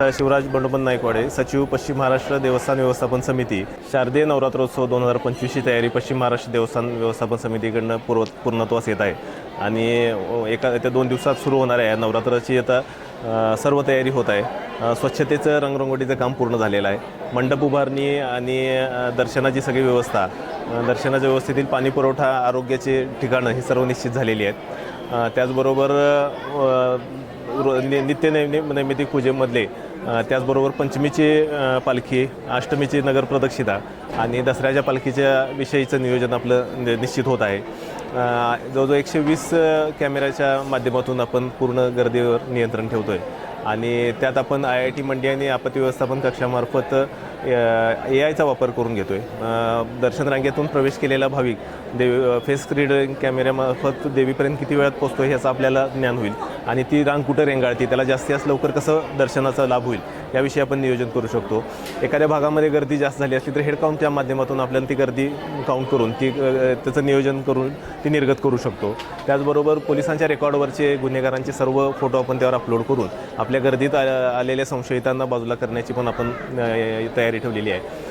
शिवराज बंडोपंत नाईकवाडे, सचिव पश्चिम महाराष्ट्र देवस्थान व्यवस्थापन समिती। शारदीय नवरात्रोत्सव 2025 ची तयारी पश्चिम महाराष्ट्र देवस्थान व्यवस्थापन समितीकडून पूर्णत्वास येत आहे आणि येत्या 2 दिवसात सुरू होणाऱ्या या नवरात्राची आता सर्व तयारी होत आहे। स्वच्छतेचं रंगरंगोटीचं काम पूर्ण झालेलं आहे। मंडप उभारणी आणि दर्शनाची सगळी व्यवस्था, दर्शनाच्या व्यवस्थेतील पाणी पुरवठा, आरोग्याचे ठिकाणं ही सर्व निश्चित झालेली आहेत। त्याचबरोबर नैमित्तिक पूजेमधले त्याचबरोबर पंचमीची पालखी, अष्टमीची नगर प्रदक्षिणा आणि दसऱ्याच्या पालखीच्या विषयीचं नियोजन आपलं निश्चित होत आहे। जवळजवळ 120 कॅमेऱ्याच्या माध्यमातून आपण पूर्ण गर्दीवर नियंत्रण ठेवतो आहे आणि त्यात आपण IIT मंडी आणि आपत्ती व्यवस्थापन कक्षामार्फत AIचा वापर करून घेतो आहे। दर्शन रांगेतून प्रवेश केलेला भाविक फेस रीडिंग कॅमेऱ्यामार्फत देवीपर्यंत किती वेळात पोहोचतो ह्याचं आपल्याला ज्ञान होईल आणि ती रांग कुठं रेंगाळते, त्याला जास्तीत लवकर कसं दर्शनाचा लाभ होईल याविषयी आपण नियोजन करू शकतो। एखाद्या भागामध्ये गर्दी जास्त झाली असली तर हेड काउंटच्या माध्यमातून आपल्याला ती गर्दी काउंट करून त्याचं नियोजन करून ती निर्गत करू शकतो। त्याचबरोबर पोलिसांच्या रेकॉर्डवरचे गुन्हेगारांचे सर्व फोटो आपण त्यावर अपलोड करून आपल्या गर्दीत आलेल्या संशयितांना बाजूला करण्याची पण आपण तयारी ठेवलेली आहे।